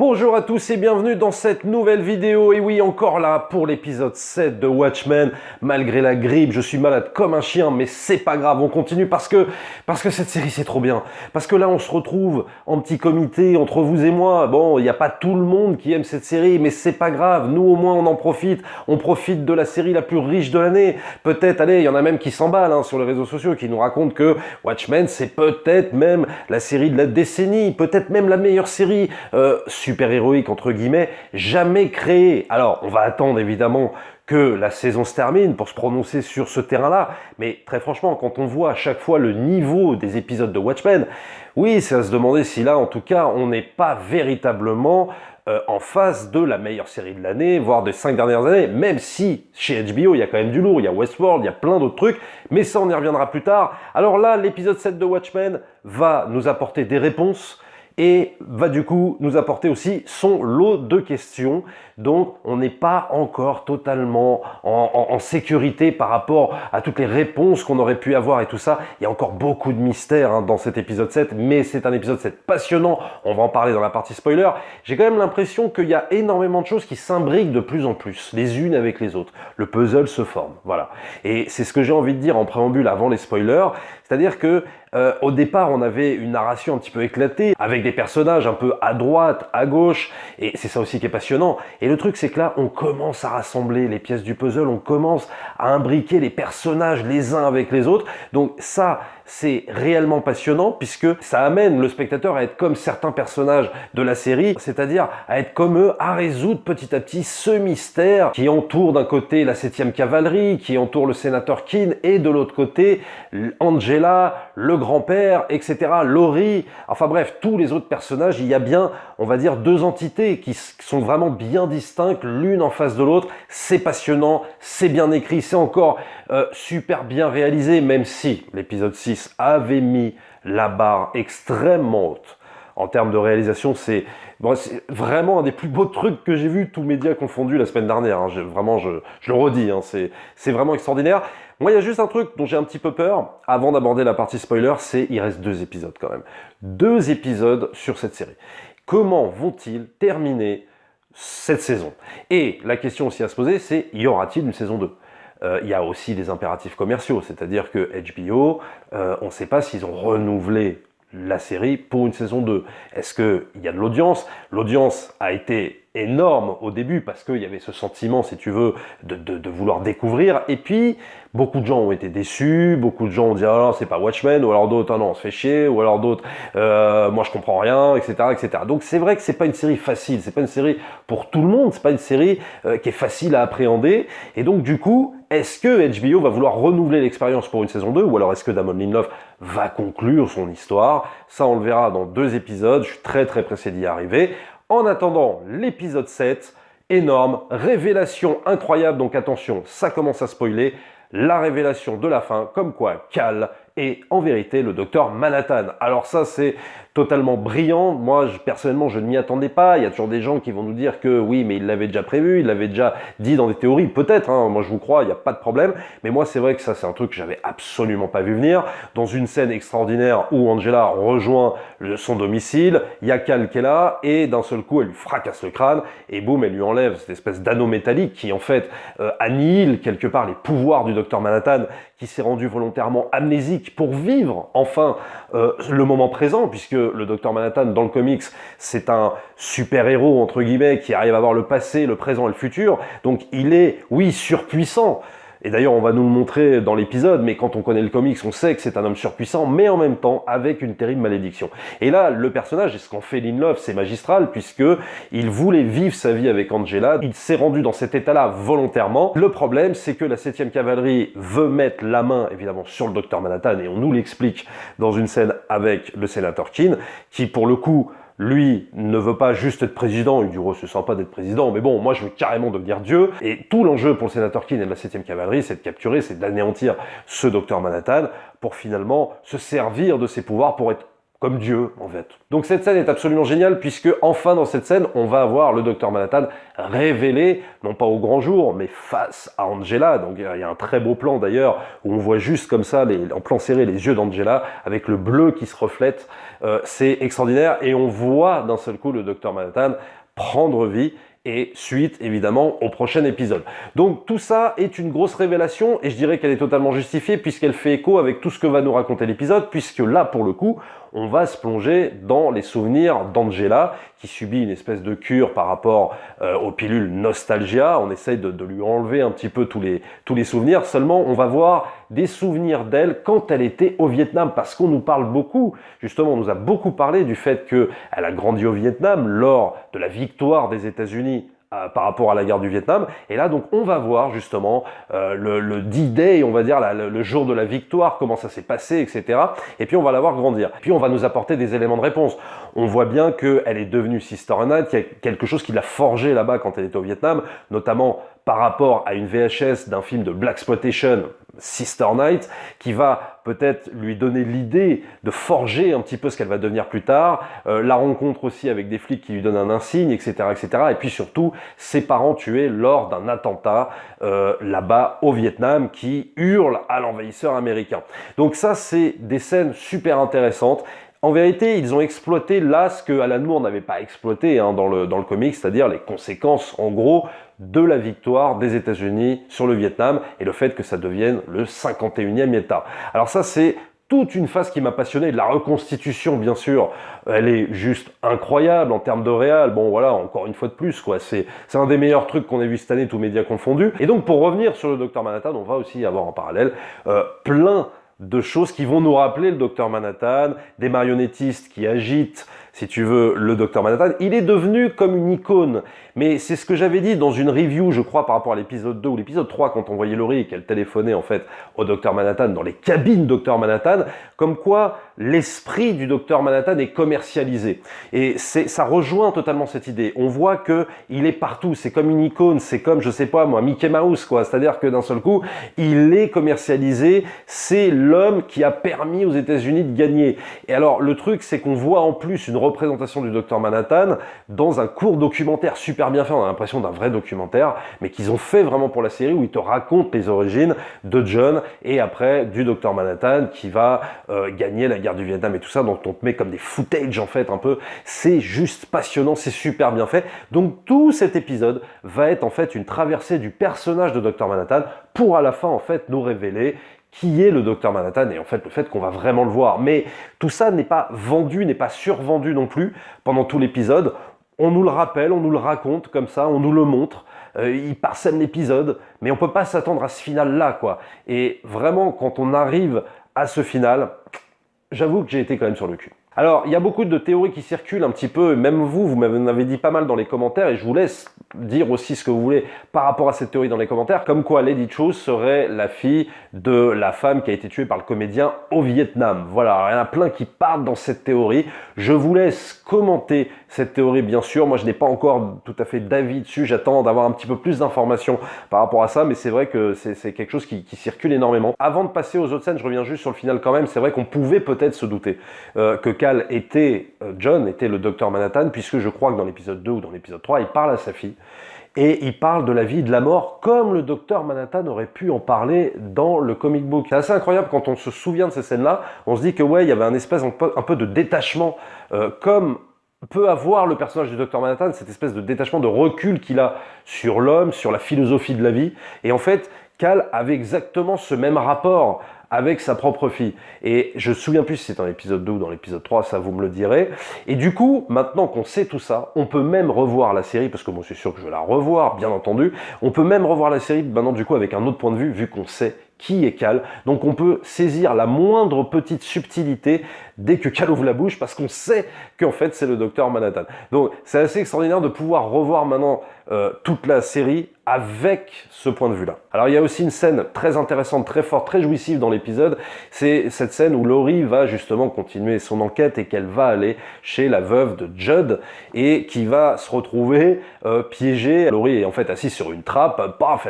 Bonjour à tous et bienvenue dans cette nouvelle vidéo. Et oui, encore là pour l'épisode 7 de Watchmen. Malgré la grippe, je suis malade comme un chien, mais c'est pas grave, on continue parce que cette série c'est trop bien. Parce que là on se retrouve en petit comité entre vous et moi. Bon, il n'y a pas tout le monde qui aime cette série, mais c'est pas grave. Nous au moins on en profite. On profite de la série la plus riche de l'année. Peut-être, allez, il y en a même qui s'emballent sur les réseaux sociaux, qui nous racontent que Watchmen c'est peut-être même la série de la décennie, peut-être même la meilleure série super-héroïque entre guillemets jamais créée. Alors on va attendre évidemment que la saison se termine pour se prononcer sur ce terrain-là, mais très franchement, quand on voit à chaque fois le niveau des épisodes de Watchmen, oui, c'est à se demander si là, en tout cas, on n'est pas véritablement en face de la meilleure série de l'année, voire des 5 dernières années, même si chez HBO, il y a quand même du lourd, il y a Westworld, il y a plein d'autres trucs, mais ça, on y reviendra plus tard. Alors là, l'épisode 7 de Watchmen va nous apporter des réponses, et va du coup nous apporter aussi son lot de questions. Donc on n'est pas encore totalement en sécurité par rapport à toutes les réponses qu'on aurait pu avoir et tout ça. Il y a encore beaucoup de mystères dans cet épisode 7, mais c'est un épisode 7 passionnant. On va en parler dans la partie spoiler. J'ai quand même l'impression qu'il y a énormément de choses qui s'imbriquent de plus en plus, les unes avec les autres. Le puzzle se forme, voilà. Et c'est ce que j'ai envie de dire en préambule avant les spoilers, c'est-à-dire que au départ, on avait une narration un petit peu éclatée, avec des personnages un peu à droite, à gauche, et c'est ça aussi qui est passionnant. Et le truc, c'est que là, on commence à rassembler les pièces du puzzle, on commence à imbriquer les personnages les uns avec les autres. Donc ça, c'est réellement passionnant, puisque ça amène le spectateur à être comme certains personnages de la série, c'est-à-dire à être comme eux, à résoudre petit à petit ce mystère qui entoure d'un côté la 7e cavalerie, qui entoure le sénateur Keene, et de l'autre côté, Angela, le grand-père, etc., Laurie, enfin bref, tous les autres personnages. Il y a bien, on va dire, deux entités qui sont vraiment bien distinctes, l'une en face de l'autre. C'est passionnant, c'est bien écrit, c'est encore super bien réalisé, même si l'épisode 6 avait mis la barre extrêmement haute. En termes de réalisation, c'est vraiment un des plus beaux trucs que j'ai vu, tous médias confondus, la semaine dernière. Je le redis, c'est vraiment extraordinaire. Moi, il y a juste un truc dont j'ai un petit peu peur, avant d'aborder la partie spoiler, c'est il reste 2 épisodes quand même. 2 épisodes sur cette série. Comment vont-ils terminer cette saison? Et la question aussi à se poser, c'est y aura-t-il une saison 2? Il y a aussi des impératifs commerciaux, c'est-à-dire que HBO, on ne sait pas s'ils ont renouvelé la série pour une saison 2. Est-ce qu'il y a de l'audience? L'audience a été énorme au début parce qu'il y avait ce sentiment, si tu veux, de vouloir découvrir. Et puis, beaucoup de gens ont été déçus, beaucoup de gens ont dit « Ah non, c'est pas Watchmen », ou alors d'autres « Ah non, on se fait chier », ou alors d'autres « Moi, je comprends rien », etc., etc. Donc, c'est vrai que c'est pas une série facile, c'est pas une série pour tout le monde, c'est pas une série qui est facile à appréhender. Et donc, du coup, est-ce que HBO va vouloir renouveler l'expérience pour une saison 2, ou alors est-ce que Damon Lindelof va conclure son histoire? Ça, on le verra dans 2 épisodes, je suis très très pressé d'y arriver. En attendant, l'épisode 7, énorme, révélation incroyable, donc attention, ça commence à spoiler, la révélation de la fin, comme quoi Cal est en vérité le docteur Manhattan. Alors ça, c'est totalement brillant. Moi, personnellement, je ne m'y attendais pas. Il y a toujours des gens qui vont nous dire que oui, mais il l'avait déjà prévu, il l'avait déjà dit dans des théories. Peut-être, moi je vous crois, il n'y a pas de problème. Mais moi, c'est vrai que ça, c'est un truc que j'avais absolument pas vu venir. Dans une scène extraordinaire où Angela rejoint son domicile, il y a Cal qui est là, et d'un seul coup, elle lui fracasse le crâne, et boum, elle lui enlève cette espèce d'anneau métallique qui, en fait, annihile quelque part les pouvoirs du docteur Manhattan, qui s'est rendu volontairement amnésique pour vivre, enfin, le moment présent, puisque le Dr Manhattan, dans le comics, c'est un super-héros, entre guillemets, qui arrive à voir le passé, le présent et le futur. Donc il est, oui, surpuissant. Et d'ailleurs, on va nous le montrer dans l'épisode, mais quand on connaît le comics, on sait que c'est un homme surpuissant, mais en même temps, avec une terrible malédiction. Et là, le personnage, et ce qu'en fait Lindelof, c'est magistral, puisque il voulait vivre sa vie avec Angela. Il s'est rendu dans cet état-là volontairement. Le problème, c'est que la 7e cavalerie veut mettre la main, évidemment, sur le docteur Manhattan, et on nous l'explique dans une scène avec le sénateur Keene, qui, pour le coup, lui ne veut pas juste être président, il dit oh, c'est sympa d'être président, mais bon, moi je veux carrément devenir Dieu. Et tout l'enjeu pour le sénateur Keene et de la 7e cavalerie, c'est de capturer, c'est d'anéantir ce docteur Manhattan pour finalement se servir de ses pouvoirs pour être comme Dieu en fait. Donc cette scène est absolument géniale puisque enfin dans cette scène, on va avoir le Docteur Manhattan révélé, non pas au grand jour, mais face à Angela. Donc il y a un très beau plan d'ailleurs où on voit juste comme ça, en plan serré, les yeux d'Angela avec le bleu qui se reflète. C'est extraordinaire et on voit d'un seul coup le Docteur Manhattan prendre vie. Et suite évidemment au prochain épisode. Donc tout ça est une grosse révélation et je dirais qu'elle est totalement justifiée puisqu'elle fait écho avec tout ce que va nous raconter l'épisode, puisque là pour le coup on va se plonger dans les souvenirs d'Angela qui subit une espèce de cure par rapport aux pilules Nostalgia. On essaye de lui enlever un petit peu tous les souvenirs, seulement on va voir des souvenirs d'elle quand elle était au Vietnam, parce qu'on nous parle beaucoup, justement on nous a beaucoup parlé du fait qu'elle a grandi au Vietnam lors de la victoire des États-Unis par rapport à la guerre du Vietnam. Et là, donc, on va voir justement le D-Day, on va dire, le jour de la victoire, comment ça s'est passé, etc. Et puis, on va la voir grandir. Puis, on va nous apporter des éléments de réponse. On voit bien qu'elle est devenue Sister Night, il y a quelque chose qui l'a forgée là-bas quand elle était au Vietnam, notamment par rapport à une VHS d'un film de Blaxploitation, Sister Night, qui va peut-être lui donner l'idée de forger un petit peu ce qu'elle va devenir plus tard, la rencontre aussi avec des flics qui lui donnent un insigne, etc., etc. Et puis surtout, ses parents tués lors d'un attentat là-bas au Vietnam qui hurle à l'envahisseur américain. Donc ça, c'est des scènes super intéressantes. En vérité, ils ont exploité là ce que Alan Moore n'avait pas exploité dans le comic, c'est-à-dire les conséquences, en gros, de la victoire des États-Unis sur le Vietnam et le fait que ça devienne le 51e État. Alors ça, c'est toute une phase qui m'a passionné. La reconstitution, bien sûr, elle est juste incroyable en termes de réal. Bon, voilà, encore une fois de plus, quoi. C'est un des meilleurs trucs qu'on ait vu cette année, tous médias confondus. Et donc, pour revenir sur le Docteur Manhattan, on va aussi avoir en parallèle plein de choses qui vont nous rappeler le Docteur Manhattan, des marionnettistes qui agitent, si tu veux, le Docteur Manhattan. Il est devenu comme une icône. Mais c'est ce que j'avais dit dans une review, je crois, par rapport à l'épisode 2 ou l'épisode 3, quand on voyait Laurie et qu'elle téléphonait, en fait, au Docteur Manhattan, dans les cabines Docteur Manhattan, comme quoi l'esprit du Docteur Manhattan est commercialisé. Et ça rejoint totalement cette idée. On voit que il est partout. C'est comme une icône. C'est comme, je sais pas, moi, Mickey Mouse, quoi. C'est-à-dire que d'un seul coup, il est commercialisé. C'est l'homme qui a permis aux États-Unis de gagner. Et alors, le truc, c'est qu'on voit en plus une représentation du Docteur Manhattan dans un court documentaire super bien fait. On a l'impression d'un vrai documentaire, mais qu'ils ont fait vraiment pour la série, où ils te racontent les origines de John et après du Docteur Manhattan qui va gagner la guerre du Vietnam et tout ça. Donc on te met comme des footage en fait un peu. C'est juste passionnant, c'est super bien fait. Donc tout cet épisode va être en fait une traversée du personnage de Docteur Manhattan pour à la fin en fait nous révéler qui est le Docteur Manhattan et en fait le fait qu'on va vraiment le voir. Mais tout ça n'est pas vendu, n'est pas survendu non plus pendant tout l'épisode. On nous le rappelle, on nous le raconte comme ça, on nous le montre. Il parsème l'épisode, mais on peut pas s'attendre à ce final-là, quoi. Et vraiment, quand on arrive à ce final, j'avoue que j'ai été quand même sur le cul. Alors, il y a beaucoup de théories qui circulent un petit peu, même vous m'en avez dit pas mal dans les commentaires, et je vous laisse dire aussi ce que vous voulez par rapport à cette théorie dans les commentaires, comme quoi Lady Cho serait la fille de la femme qui a été tuée par le comédien au Vietnam. Voilà, il y en a plein qui partent dans cette théorie. Je vous laisse commenter cette théorie, bien sûr. Moi, je n'ai pas encore tout à fait d'avis dessus, j'attends d'avoir un petit peu plus d'informations par rapport à ça, mais c'est vrai que c'est quelque chose qui circule énormément. Avant de passer aux autres scènes, je reviens juste sur le final quand même, c'est vrai qu'on pouvait peut-être se douter que Cal John était le Docteur Manhattan, puisque je crois que dans l'épisode 2 ou dans l'épisode 3, il parle à sa fille. Et il parle de la vie et de la mort comme le Docteur Manhattan aurait pu en parler dans le comic book. C'est assez incroyable quand on se souvient de ces scènes-là. On se dit que ouais, il y avait un espèce un peu de détachement, comme peut avoir le personnage du Docteur Manhattan, cette espèce de détachement, de recul qu'il a sur l'homme, sur la philosophie de la vie. Et en fait, Cal avait exactement ce même rapport avec sa propre fille. Et je me souviens plus si c'est dans l'épisode 2 ou dans l'épisode 3, ça vous me le direz. Et du coup, maintenant qu'on sait tout ça, on peut même revoir la série, parce que moi c'est sûr que je vais la revoir, bien entendu. On peut même revoir la série maintenant du coup avec un autre point de vue, vu qu'on sait qui est Cal. Donc on peut saisir la moindre petite subtilité dès que Cal ouvre la bouche, parce qu'on sait qu'en fait c'est le Docteur Manhattan. Donc c'est assez extraordinaire de pouvoir revoir maintenant toute la série avec ce point de vue-là. Alors il y a aussi une scène très intéressante, très forte, très jouissive dans l'épisode, c'est cette scène où Laurie va justement continuer son enquête et qu'elle va aller chez la veuve de Judd et qui va se retrouver piégée. Laurie est en fait assise sur une trappe, paf,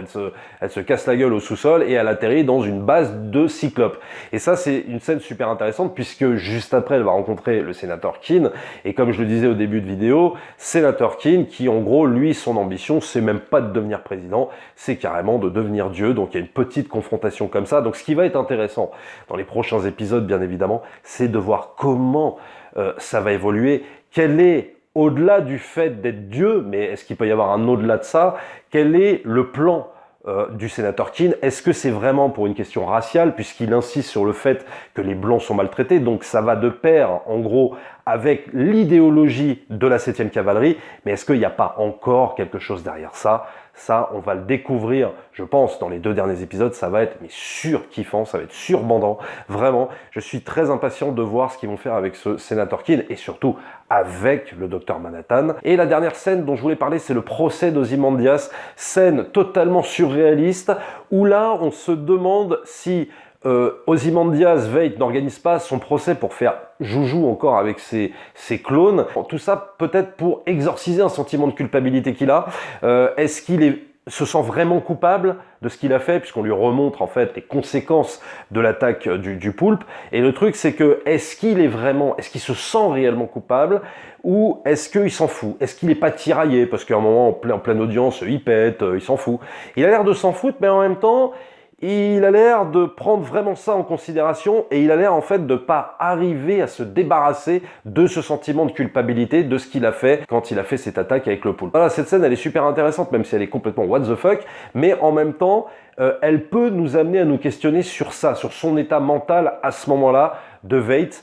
elle se casse la gueule au sous-sol et elle atterrit dans une base de cyclopes. Et ça c'est une scène super intéressante puisque juste après elle va rencontrer le sénateur Keene et comme je le disais au début de vidéo, sénateur Keene qui en gros lui son ambition c'est même pas de devenir président, c'est carrément de devenir Dieu, donc il y a une petite confrontation comme ça. Donc ce qui va être intéressant dans les prochains épisodes, bien évidemment, c'est de voir comment ça va évoluer, quel est, au-delà du fait d'être Dieu, mais est-ce qu'il peut y avoir un au-delà de ça, quel est le plan du sénateur Keene? Est-ce que c'est vraiment pour une question raciale, puisqu'il insiste sur le fait que les Blancs sont maltraités, donc ça va de pair, en gros, avec l'idéologie de la 7e cavalerie, mais est-ce qu'il n'y a pas encore quelque chose derrière ça? Ça, on va le découvrir, je pense, dans les 2 derniers épisodes, ça va être surkiffant, ça va être surbandant, vraiment. Je suis très impatient de voir ce qu'ils vont faire avec ce sénateur Keene, et surtout avec le docteur Manhattan. Et la dernière scène dont je voulais parler, c'est le procès d'Ozymandias, scène totalement surréaliste, où là, on se demande si Ozymandias Veidt n'organise pas son procès pour faire joujou encore avec ses clones. Tout ça peut-être pour exorciser un sentiment de culpabilité qu'il a. Est-ce qu'il se sent vraiment coupable de ce qu'il a fait, puisqu'on lui remontre en fait les conséquences de l'attaque du poulpe. Et le truc c'est que est-ce qu'il se sent réellement coupable ou est-ce qu'il s'en fout? Est-ce qu'il n'est pas tiraillé? Parce qu'à un moment en pleine audience, il pète, il s'en fout. Il a l'air de s'en foutre, mais en même temps, il a l'air de prendre vraiment ça en considération et il a l'air en fait de pas arriver à se débarrasser de ce sentiment de culpabilité de ce qu'il a fait quand il a fait cette attaque avec le poulpe. Voilà, cette scène elle est super intéressante même si elle est complètement what the fuck, mais en même temps elle peut nous amener à nous questionner sur ça, sur son état mental à ce moment-là de Veidt.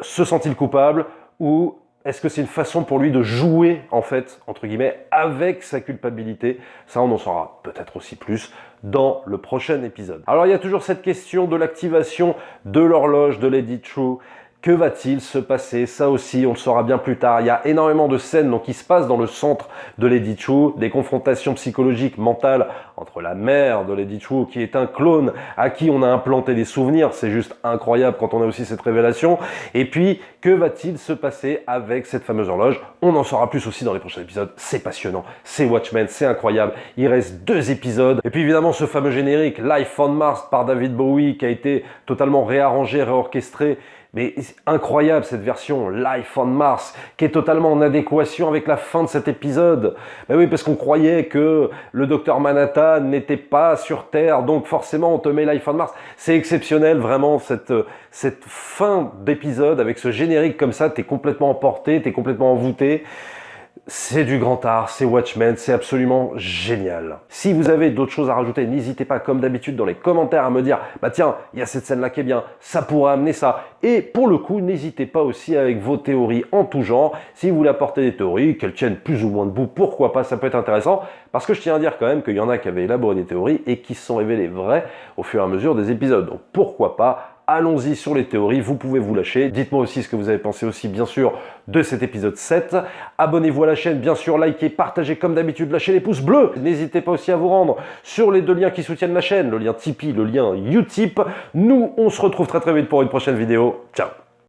Se sent-il coupable ou est-ce que c'est une façon pour lui de jouer, en fait, entre guillemets, avec sa culpabilité? Ça, on en saura peut-être aussi plus dans le prochain épisode. Alors, il y a toujours cette question de l'activation de l'horloge de Lady Trieu. Que va-t-il se passer? Ça aussi, on le saura bien plus tard. Il y a énormément de scènes donc, qui se passent dans le centre de Lady Trieu, des confrontations psychologiques, mentales, entre la mère de Lady Trieu, qui est un clone à qui on a implanté des souvenirs. C'est juste incroyable quand on a aussi cette révélation. Et puis, que va-t-il se passer avec cette fameuse horloge? On en saura plus aussi dans les prochains épisodes. C'est passionnant, c'est Watchmen, c'est incroyable. Il reste 2 épisodes. Et puis évidemment, ce fameux générique, Life on Mars par David Bowie, qui a été totalement réarrangé, réorchestré. Mais c'est incroyable cette version Life on Mars qui est totalement en adéquation avec la fin de cet épisode. Ben oui, parce qu'on croyait que le docteur Manhattan n'était pas sur Terre, donc forcément on te met Life on Mars. C'est exceptionnel vraiment cette fin d'épisode avec ce générique comme ça, t'es complètement emporté, t'es complètement envoûté. C'est du grand art, c'est Watchmen, c'est absolument génial. Si vous avez d'autres choses à rajouter, n'hésitez pas comme d'habitude dans les commentaires à me dire « Bah tiens, il y a cette scène-là qui est bien, ça pourrait amener ça ». Et pour le coup, n'hésitez pas aussi avec vos théories en tout genre. Si vous voulez apporter des théories, qu'elles tiennent plus ou moins debout, pourquoi pas, ça peut être intéressant. Parce que je tiens à dire quand même qu'il y en a qui avaient élaboré des théories et qui se sont révélées vraies au fur et à mesure des épisodes. Donc pourquoi pas, allons-y sur les théories, vous pouvez vous lâcher. Dites-moi aussi ce que vous avez pensé aussi, bien sûr, de cet épisode 7. Abonnez-vous à la chaîne, bien sûr, likez, partagez comme d'habitude, lâchez les pouces bleus. N'hésitez pas aussi à vous rendre sur les 2 liens qui soutiennent la chaîne, le lien Tipeee, le lien Utip. Nous, on se retrouve très très vite pour une prochaine vidéo. Ciao!